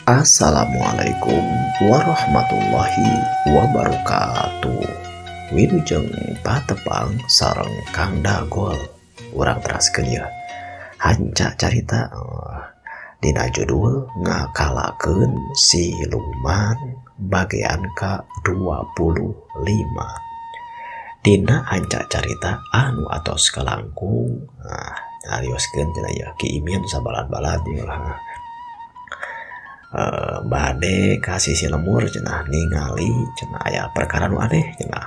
Assalamualaikum warahmatullahi wabarakatuh. Wilujeng patepang sareng Kang Dagol. Urang teraskeun ieu. Hanca carita dina judul ngakalakeun siluman bagean ka-25. Dina hanca carita anu atos kalangkung nyarioskeun cenah ieu Ki Imin sabalad-balad bade kasih si lemur cenah ningali cenah aya perkara nu aneh cenah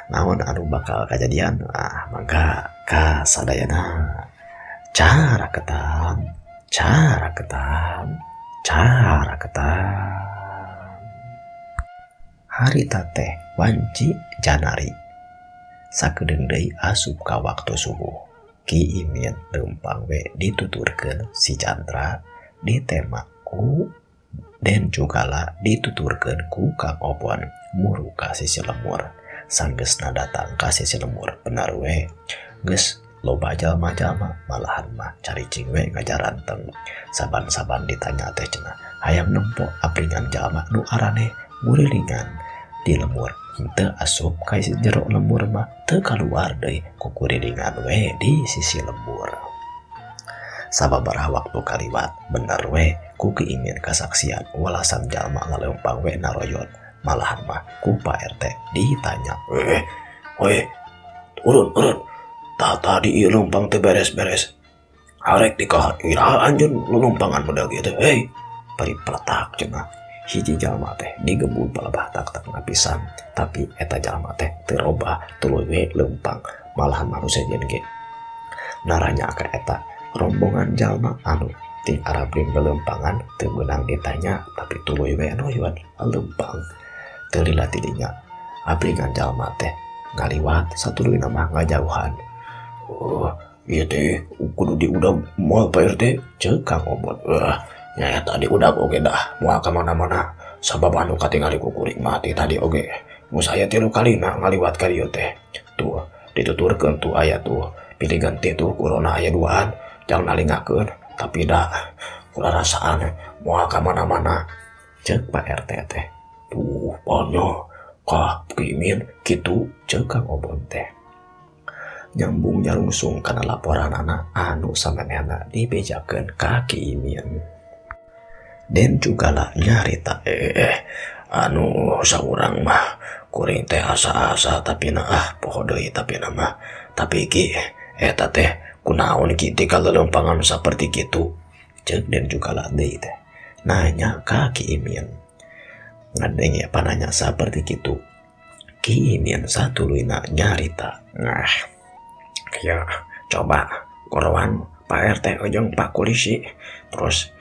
naon anu bakal kejadian mangga kasadayana cara ketam harita teh wanci Janari sakedeung deui asup ka waktu subuh. Ki Imin leumpang we dituturkeun si Chandra ditemaku dan juga lah dituturkeun ku Kang Obon muru kasih si lemur. Sanggeusna datang kasih si lemur bener we geus loba jalma-jalma malahan mah caricing we ngajaranteng. Saban-saban ditanya teh cenah hayang nempo apringan jalma nu arane ngurilingan di lemur. Henteu asup ka jero lemur mah teu kaluar deui ku kurilingan we di sisi lemur. Sababaraha waktu kaliwat bener we ku Ki Imin kasaksian walasan jalma ngaleumpang we naroyot. Malahan mah ku Pak RT ditanya, urun tadi ieu leumpang teu beres-beres arek dikahat iraha anjeun lulumpangan model kitu bari peletak cenah hiji jalma teh digebul palebah tak ngapisan tapi eta jalma teh teu robah tuluy we leumpang malahan manusia jeung ge naranya ka eta rombongan jalma anu ting arabring belempangan teu meunang ditanya tapi tuluy we noyot lempang teu lila tidinya abringan jalma teh ngaliwat satuluyna mah ngajauhan. Ieu teh kudu diudag moal Pak RT ceuk Kang Obon. Nya eta diudag oge dah moal ka mana-mana sabab anu katingali ku kuring mati tadi oge mus aya 3 kalina ngaliwat ka dieu teh. Tuh dituturkeun tuh aya tuh pilih ganti tuh corona aya 2an jangan nalingakeun tapi dah kula rasaan moal ka mana-mana ceuk Pak RT teh. Tuh ponyo kah Ki Imin kitu ceuk Kang Obon teh. Nyambung nyarungsung kana laporanana anu sameneana dibejakeun ka Ki Imin. Den juga lah nyarita anu saurang mah kuring teh asa-asa tapi poho deui tapi mah tapi Ki eta teh kunaon Ki tika lelempangan saperti kitu ceuk Den juga lah deui teh nanya ka Ki Imin. Ngadeng ya pananya saperti kitu Ki Imin satuluyna nyarita. Ya coba korwan Pak RT ojong Pak Polisi terus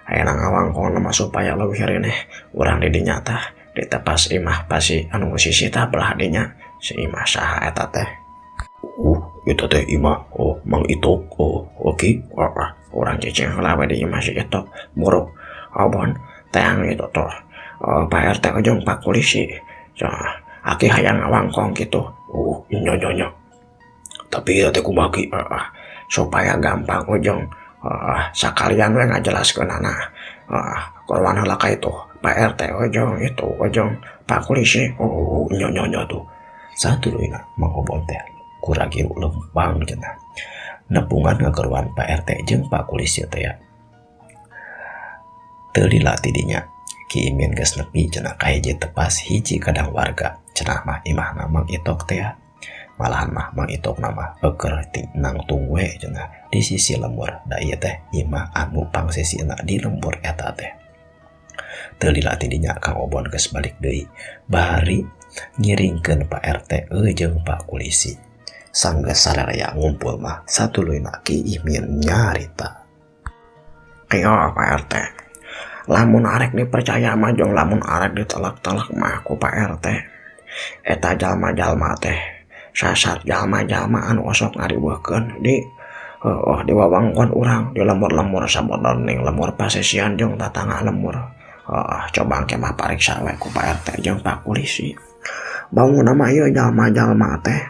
aya ngawangkon mah supaya leuwih reneh urang di dinya tah ditepas imah pasi anu sisita belah dinya si imah saha eta teh. Eta teh imah Mang Itok. Oke urang cicing heula we di imah si Itok muru Obon teang itu tuh Pak RT ojong Pak Polisi aki hayang ngawangkong gitu. Nyonya tapi ya teh kubagi supaya gampang ojong sakalian we ngajelaskeunana korban heula ka itu Pak RT ojong Pak Polisi. Nyonya tuh satuluyna Mang Obon teh kuragiru lempang cenah nepungan ngakeruan Pak RT jeung Pak Polisi teh ya teu lila tidinya Ki Imin geus nepi cenah ka hiji tepas hiji kadang warga cenah mah imahna Mang Itok teh ya. Malahan mah Mang Itok nama keur nangtung we cenah di sisi lemur da ieu teh imah anu pangsisina di lembur eta teh. Teu lila tidinya Kang Obon geus balik deui bari ngiringkeun Pak RT jeung Pak Polisi. Sanggeus sararea ngumpul mah satuluyna Ki Imin nyarita. Kieu Pak RT lamun arek dipercaya mah jeung lamun arek ditelak-telak mah ku Pak RT eta jalma-jalma teh sasar jalma-jalma anu osok ngariweuhkeun di wewengkon urang di lemur-lemur sabodon ning lemur pasisian jeung tatangga lemur. Coba engke mah pariksa we ku Pak RT jeung Pak Polisi. Bangun nama ieu jalma-jalma teh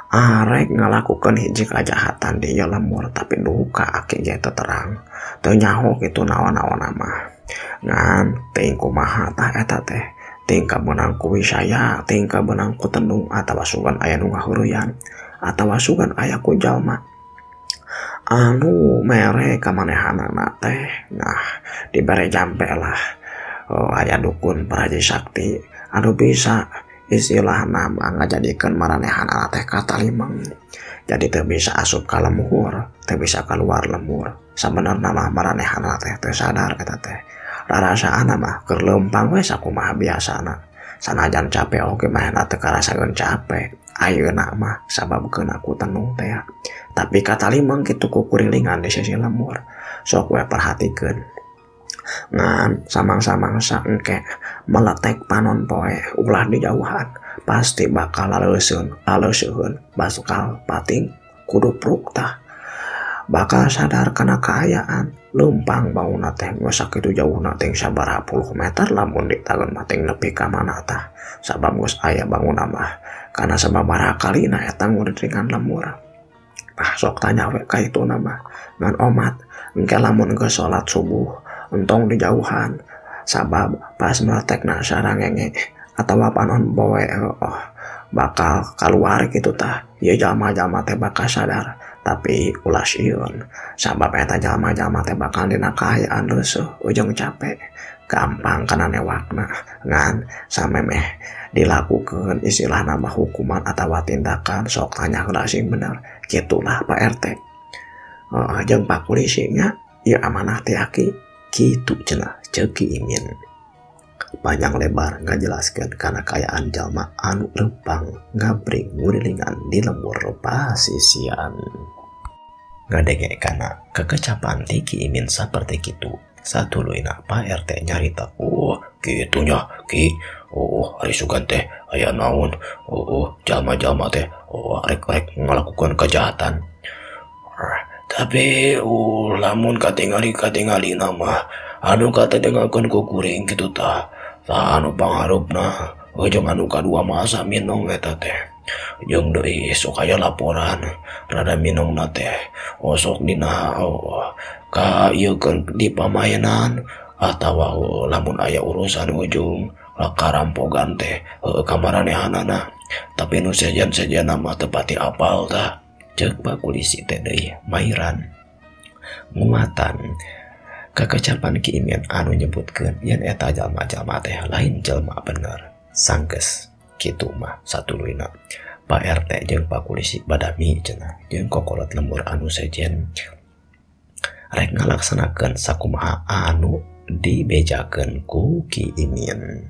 arek ngalakukan hiji kajahatan di lemur tapi duka aki gitu terang teu nyaho gitu naon-naon mah ngan teuing kumaha tah eta teh tingkah benang ku wisaya tingkah benang ku tenung atawa sugan aya nu ngahuruyan atawa sugan aya ku jalma anu mere kamanehanana teh nah dibere jampe lah aya dukun praji sakti anu bisa istilah nama ngajadikeun maranehanana teh katalimang jadi teu bisa asup ka lemur teu bisa keluar lemur sabenerna mah maranehanana teh teu sadar eta teh rarasaana mah keur leumpang we sakumaha biasana sanajan capek oge mah teu karasakeun capek ayeuna mah sababkeun aku tenung teh tapi katalimang kitu ku kurilingan di sisi lemur sok we perhatikeun ngan samang-samang saengke meletek panon poe ulah di jauhan pasti bakal laleuseun bakal pating kudu pruk tah bakal sadar kana kaayaan leumpang bangunna teh geus sakitu jauhna teh sabaraha puluh meter lamun ditageun mah teh nepi ka mana tah sabab geus aya bangunna mah kana sababaraha kalina eta nguringan lemur sok tanya we ka ituna mah ngan omat engke lamun geus salat subuh entong di jauhan sabab pas meletekna sarangenge atawa panon boe bakal keluar gitu tah ieu jalma-jalma teh bakal sadar tapi ulah sieun sabab eta jalma-jalma teh bakal dina kaayaan leusuh ujung capek gampang kana newakna ngan samemeh dilakukeun istilah nama hukuman atawa tindakan sok tanya heula sing bener gitulah Pak RT jeung Pak Polisinya ieu amanah teh aki kitu cenah Ceki Imin panjang lebar ngajelaskeun kana kaayaan jalma anu leumpang ngabring ngurilingan di lemur pasisian ngadenge kana kekecapan Ki Imin saperti kitu satuluina Pak RT nyarita kitu nya Ki hari sugan teh aya naon jalma-jalma teh rek ngalakukeun kejahatan tapi lamun katingali nama anu kata dengarkan ku kuring gitu tah anu pangarupna jeung anu kadua masa minong eta teh jeung deui sok aya laporan rada minongna teh sok dina ka ieu di pamaenan atawa lamun aya urusan ujung karampogan teh kamaranehanana tapi nu sejen-sejenna mah teu pati apal tah cek Pak Polisi teh deui mairan nguatan kekecapan Ki Imin anu nyebutkeun yen eta jalma-jalma teh lain jelma bener sanggeus kitu mah satuluina Pak RT jeung Pak Polisi badami cenah jeung kokolot lemur anu sejen rek ngalaksanakeun sakumaha anu dibejakeun ku Ki Imin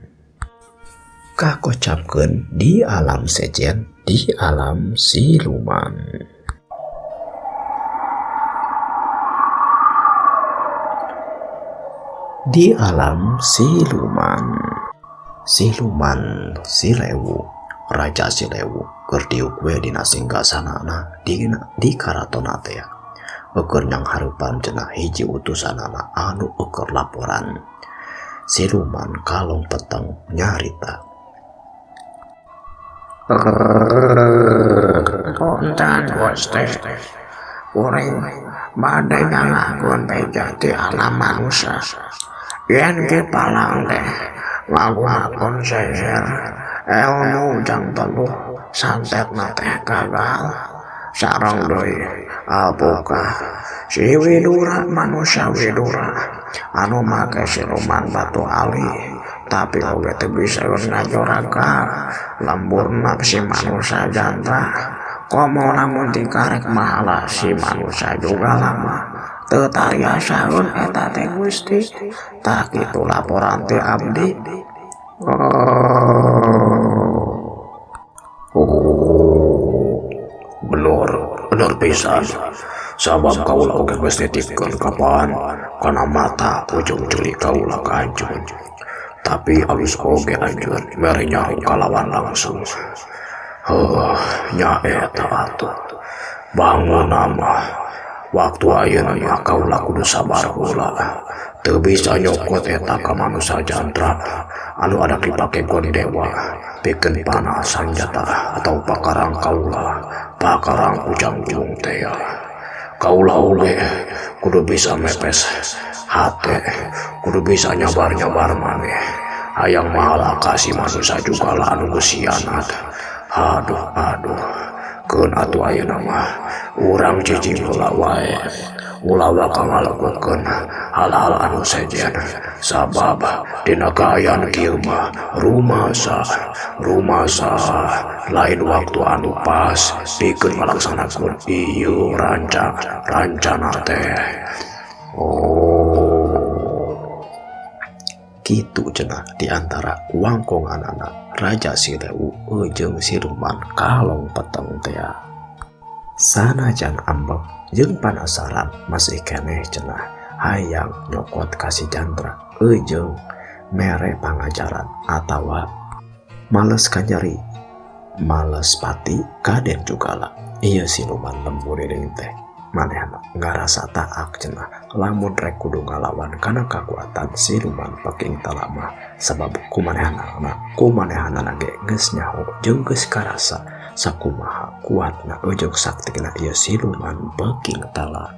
kakocapkeun di alam sejen di alam siluman. Di alam siluman Silewu Raja Silewu keur diuk we dina singgasanana di karatona teh keur nyang hareupan cenah hiji utusanana anu keur laporan siluman kalong peteng nyarita kontan bos teh kuring bade ngalakuan pejati alam manusia yen ke palang teh ngagunakeun seher ilmu jang teluh santetna teh gagal sareng deui apakah si widura manusia widura anu make siluman batu ali tapi oge teu bisa ngajorakan lemburna si manusia jantan komo lamun dikarek mahala si manusia juga lama teu tariasaeun eta teh Gusti tah kitu laporan teh abdi bener pisan sabab kaula oge geus nitipkeun kapan kana mata ujung jeli kaula ka Anjeun tapi alus oge Anjeun mere nyaho kalawan langsung nya eta atuh bangun mah waktu ayeuna mah kaula kudu sabar heula teu bisa nyokot eta ka manusia jantra anu ada dipakekeun dewa pikeun panah sanjata atau pakarang kaula pakarang ujang ujung teh kaula oge kudu bisa mepes hate kudu bisa nyabar maneh hayang mahalaka si manusia juga lah anu gesianat aduh keun atuh ayeuna mah urang cicing heula wae ulah bakal ngalakukeun hal-hal anu sejen sabab dina kaayaan kieu mah rumasa lain waktu anu pas pikeun ngalaksanakeun ieu rancana teh. Kitu cenah diantara wangkongan anak Raja Silewu jeung Siluman kalong peteng teh. Sanajan ambek jeung penasaran masih keneh cenah hayang nyokot kasih jantra jeung mere pangajaran atawa males kanjari males pati kaden juga lah iya Siluman lembur deui teh manehna ngarasa taak cenah lamun rek kudu ngalawan kana kakuatan Siluman paking talama sabab kumanehna ge geus nyaho jeung geus karasa sakumaha kuatna jeung saktina ieu Siluman paking talak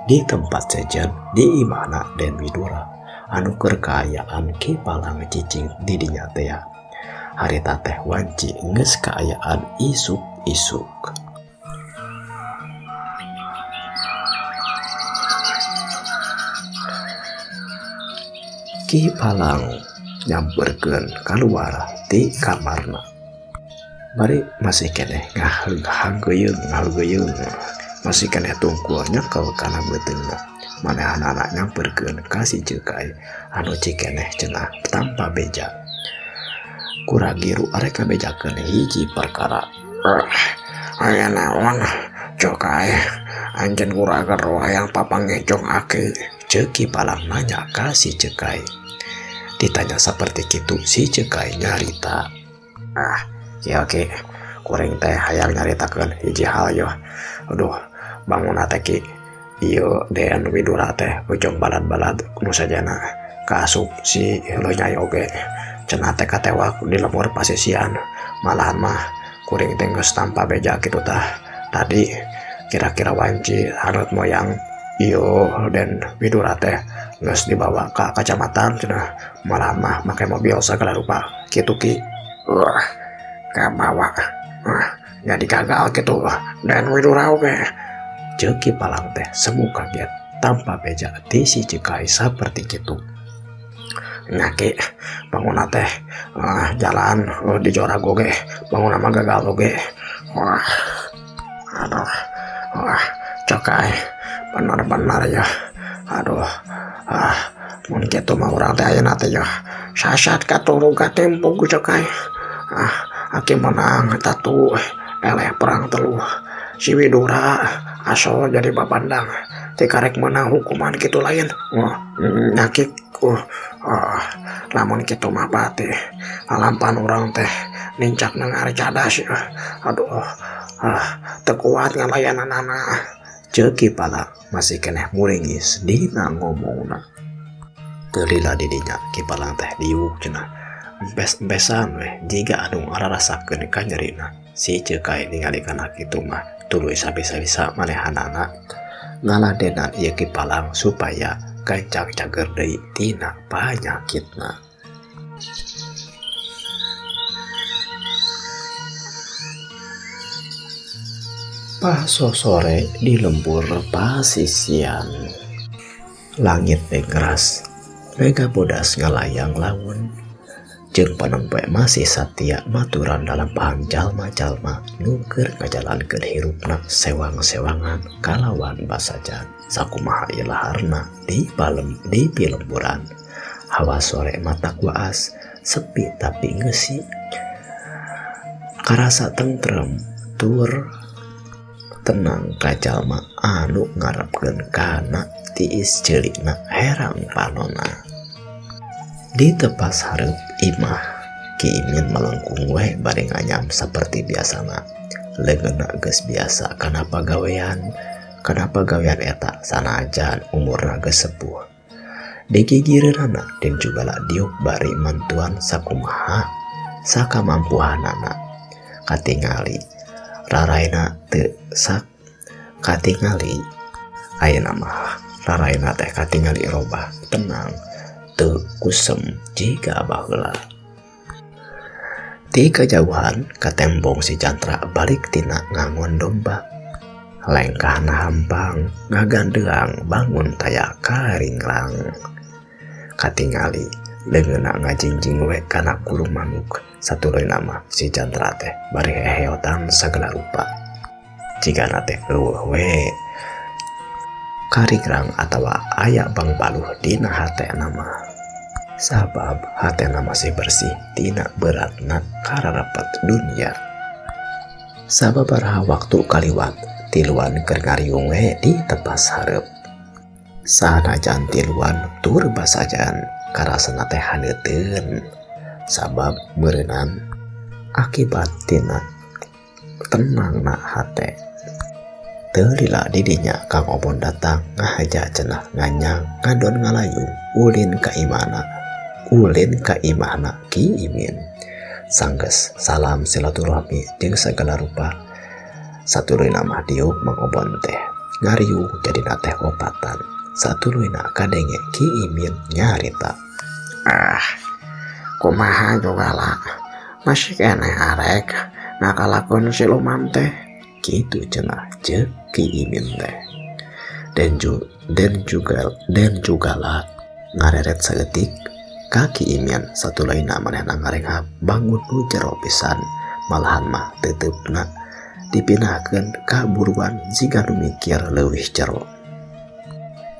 di tempat sejen di imana Den Widura anu keur kaayaan Ki Palang cicing di dinya teh harita teh wanci geus kaayaan isuk-isuk. Ki Palang nyamperkeun keluar di kamarna. Bari masih keneh ngahageyeung masih keneh tungkul nyekel kana beuteungna. Manehna nyamperkeun ka si Cekai anu cikeneh cenah tanpa beja. Kuragiru arek kabejakeun hiji perkara. Aya naon Cekai anjeun kurager wayang papanggejong ake. Ceuk Ki Palang nanya ka si Cekai. Ditanya seperti itu si Cekai nyarita. Ya Ki, kuring teh hayang nyaritakeun hiji hal yo. Aduh, bangunna teh Ki. Ieu Den Widura teh ujung balad-balad nu sajana kaasup si Heuleung Nyai oge. Cenah teh katewak di lemur pasisian. Malahan mah kuring teh geus tanpa beja kitu tah. Tadi kira-kira wanci hareup moyang ieu Den Widura teh geus dibawa ka kacamatan cenah. Malahan mah make mobil sagala rupa kitu Ki. Kabawa jadi gagal gitu Dan Widura oge. Ceuk Ki Palang teh semu kaget tanpa beja di si Cekai seperti gitu. Nyaki bangunna teh jalan di Jorago ge bangunna mah gagal oge. Cekai benar-benar ya. Mun kitu mah urang teh ayeuna teh ya sasat katuru ka tempo ku Cekai. Aki menang tatu eleh perang teluh si Widura asal jadi babandang tikarek menang hukuman gitu lain nyakit lamun gitu mah pati alampan orang teh nincak nengar cadas tekuat ngalayanan anak. Ceuk Ki Palang masih keneh muringis dina ngomongna. Kelila didinya Ki Palang teh diuk cenah besan weh jika anu ngarasakeun ka nyerina. Si Cekai ningalikeun kitu mah tuluy sabisa-bisa manehanana ngaladenan ieu Ki Palang supaya gancang cager deui tina panyakitna. Pas sore di lembur pasisian langit pengras mega bodas ngalayang lamun jeung panempe masih satia maturan dalam paham jalma-jalma nu keur ngajalankeun hirupna sewang-sewangan kalawan basajan sakumaha ieu laharna di pilemburan. Hawa sore matak waas sepi tapi ngeusi karasa tentrem tur tenang ka jalma anu ngarepkeun kana tiis ceulikna herang panonna. Di tepas hareup imah Ki Imin melengkung we bari nganyam seperti biasana. Leungeunna geus biasa kenapa gawean eta sanajan umurna geus sepuh. digigireunana dan juga lah diuk bari mantuan sakumaha sakamampuhanana katingali raraina teu sak katingali ayeuna mah raraina teh katingali robah tenang teu kusem jika baheula. Di kejauhan katembong si Jantra balik tina ngangon domba. Lengkahna hampang ngagandeang bangun taya karinglang. Katingali leungeunna ngajingjing we kana kulu manuk. Satuluy nama si Jantra teh bari heheotan sagala rupa. Jigana teh eueuh we karingrang atawa aya bang baluh dina hatena mah. Sabab hatena masih bersih tina beratna kararapat dunia. Sababaraha waktu kaliwat tiluan keur ngariung we di tepas hareup. Sanajan tiluan tur basajan karasana teh haneuteun sabab meureunan akibat tina tenangna hate. Teu lila didinya Kang Obon datang ngahaja cenah nganyang ngadon ngalayung ulin ka imahna Ki Imin. Sanggeus salam silaturahmi jeung sagala rupa. Satuluyna mah diuk Mang Obon teh ngariung jadina teh opatan. Satuluyna kadenge Ki Imin nyarita. Kumaha juga lah masih keneh arek nakalakeun siluman teh. Kitu cenah ceuk Ki Imin teh. Dan juga lah ngareret saeutik Ki Imin satulaina manehna ngarengap bangun nu jero pisan. Malahan mah teteupna dipindahkeun ka buruan jiga nu mikir leuwih jero.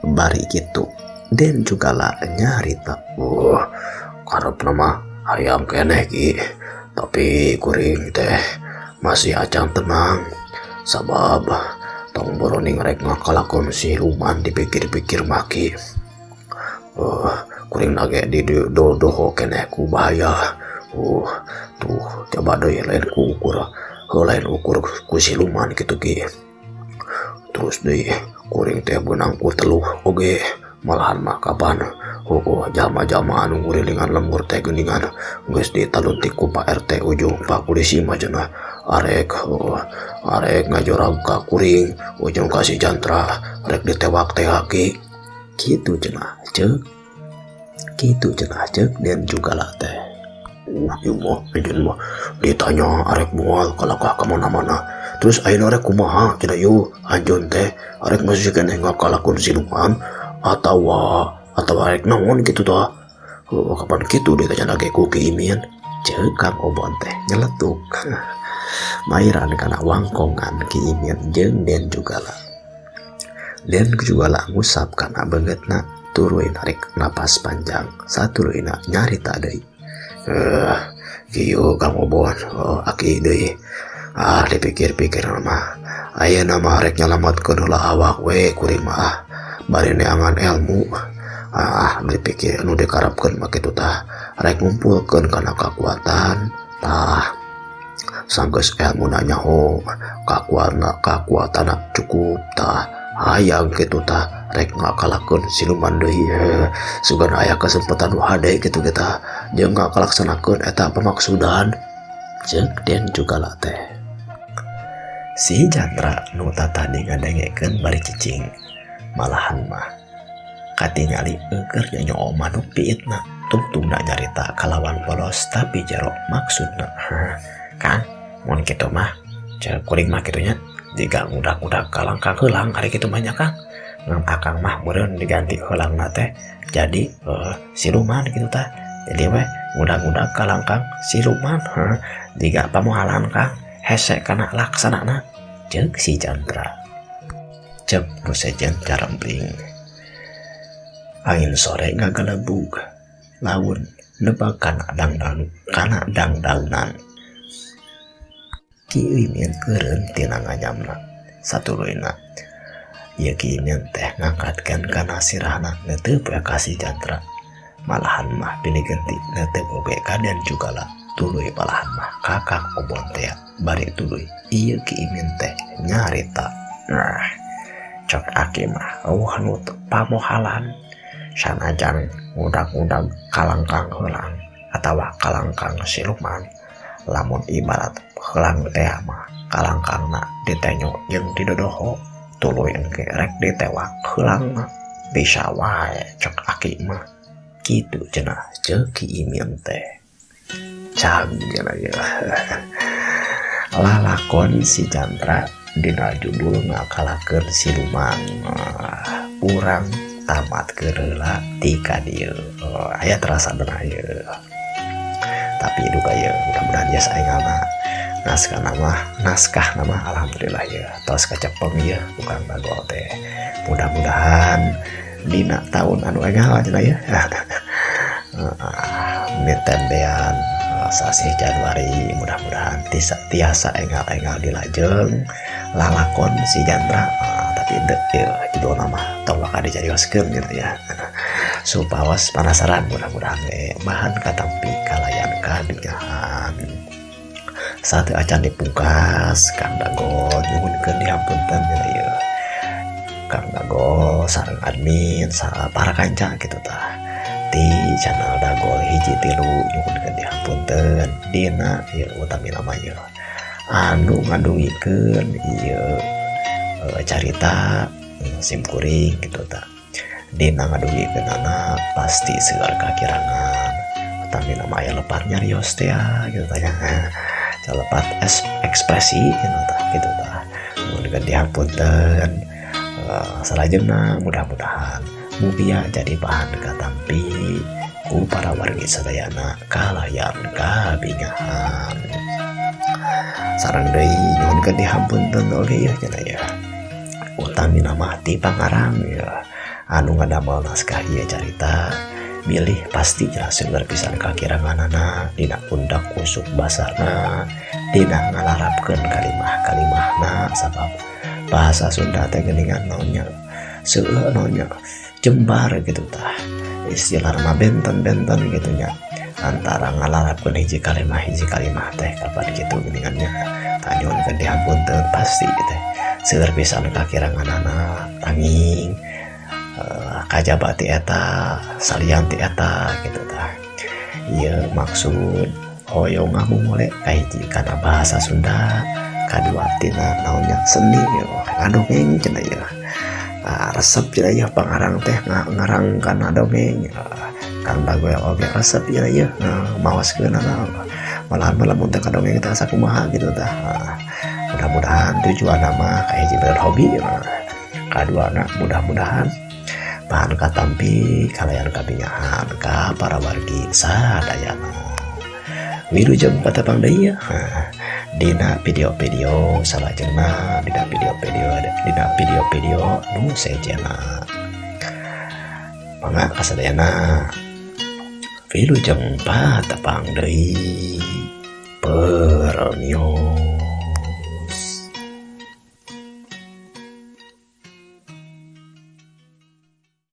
Bari kitu Den juga lah nyarita. Karepna mah hayang keneh Ki, tapi kuring teh masih acan tenang. Sabab tong boroning rek ngakalakeun siluman dipikir-pikir mah Ki. Kuring nage di doho keneh ku bahaya. Tuh coba deui lain ku ukur ku siluman kitu Ki. Terus deui kuring teh beunang ku teluh oge. Malahan mah kapan jalma-jalma anu ngurilingan lembur teh geuningan geus ditaluntik ku Pak RT ujung Pak Polisi mah cenah arek ngajorag ka kuring ujung ka si Jantra rek ditewak teh Ki. Kitu cenah ceuk dan juga lah teh. Ieu mah ditanya arek moal kalakah ka mana-mana. Terus ayeuna rek kumaha cenah ieu anjeun teh arek masih keneh ngakalakeun siluman atawa arek naon kitu tah. Kapan kitu ditanya lagi ku Ki Imin ceuk Kang Obon teh nyeletuk. Mairan kana wangkongan Ki Imin jeung Den juga lah. Den juga lah ngusap kana beungeutna tuluy narik napas panjang. Satuluyna nyarita deui. Kieu Kang Obon, aki deui. Dipikir-pikir mah ayeuna mah rek nyalametkeun heula awak we kuring mah bari neangan ilmu. Dipikir anu dikarepkeun mah kitu tah rek ngumpulkeun kana kakuatan tah sanggeus ilmuna nyaho kakuatana cukup tah hayang kitu tah rek ngakalakeun siluman deui. Sugan aya kesempatan nu hade kitu kita jeung ngakalaksanakeun eta pamaksudan ceuk Den juga lah teh. Si Jantra nu tadi ngadengekeun bari cicing. Malahan mah katingali euker nyanyo manuk piitna tungtungna nyarita kalawan polos tapi jero maksudna. Kang mun kitu mah ceuk kuring mah kitu nya jiga ngudak-ngudak kalangkang heulang ari kitu mah nya Kang. Ngan akang mah meureun diganti heulangna teh jadi siluman kitu tah. Jadi we ngudak-ngudak kalangkang siluman jiga pamoalan Kang hese kana laksanana ceuk si Jantra. Cep nu sejen carempling. Angin sore ngagalebug laun nebak kana dangdaunan. Ki Imin eureun tina nganyamna. Satuluyna ieu Ki Imin teh ngangkatkeun kana sirahna neuteub ka si Jantra. Malahan mah pinikeun ti neuteub oge ka Den juga lah. Tuluy malahan mah ka Kang Obon teh bari tuluy ieu Ki Imin teh nyarita. Cok aki mah anu pamohalan sanajan ngudag-ngudag kalangkang helang atawa kalangkang siluman, lamun ibarat helang teh mah kalangkangna ditenyo jeung didodoho tuluy engke rek ditewak helang mah bisa wae cek aki mah kitu cenah ceuk Ki Imin teh. Canggih ya. Lalakon si Jantra dina judul ngakalakeun siluman, urang tamat keurela ti ka dieu. Aya terasa beunah ieu. Tapi duka ya mudah-mudahan ya saingalna naskah nama alhamdulillah ya tos kacepeng ya bukan bagol teh. Mudah-mudahan dina tahun anu engal cenah ya. Mitembean sasih Januari mudah-mudahan tiasa engal-engal dilajeng lalakon si Jantra, tapi judul nama tong bakal dicarioskeun gitu ya. Supawas penasaran mudah-mudahan bahan katampi kalayan kadinyahan. Satu acan dipungkas Kang Dago nyuhunkeun dihampunten gitu ya. Kang Dago sareng admin para kanca gitu tah. Di channel Dagol hiji tilu nyuhunkeun dihampunten dina ieu utami nama ieu anu ngadungikeun ieu carita simkuring gitu ta dina ngadungikeun anak pasti seueur kakirangan utami nama aya lepat nyarios teh gitu ta ya lepat ekspresi gitu ta nyuhunkeun dihampunten salajengna mudah-mudahan mugia jadi bahan katampi ku para wargi sadayana kalayan kabingahan. Sareng deui nyuhunkeun dihampunten oge ya cenah ya. Utami nama ti pangarang ya anu ngadamel naskah ieu carita bilih pasti jelas seueur pisan kakiranganana dina pundak usuk basana dina ngalarapkeun kalimah-kalimahna sabab bahasa Sunda teh geuningan naonnya seueur naonnya jembar gitu tah istilah mah benten-benten gitunya antara ngalarapkeun hiji kalimah teh kapan kitu geuningannya tanyuhunkeun dihampunten pasti teh seueur pisan kakiranganana tanging kajaba ti eta salian ti eta gitu tah ieu maksud hoyong ngamumule kahiji kana bahasa Sunda kadua tina naonnya seni ngadongeng cenah ieu resep cenah ieu pangarang teh ngarang kana dongeng Kang Dago oge resep ieu maoskeun malahan lamun teh kadongeng teh sakumaha gitu tah mudah-mudahan tujuan nama kahiji bener hobi kaduana mudah-mudahan bahan katampi kalayan kabinyahan ka para wargi sadayana wilujeng patepang deui ya dina video-video salajengna dina video-video nu sejena mangga kasadayana wilujeng patepang deui peronio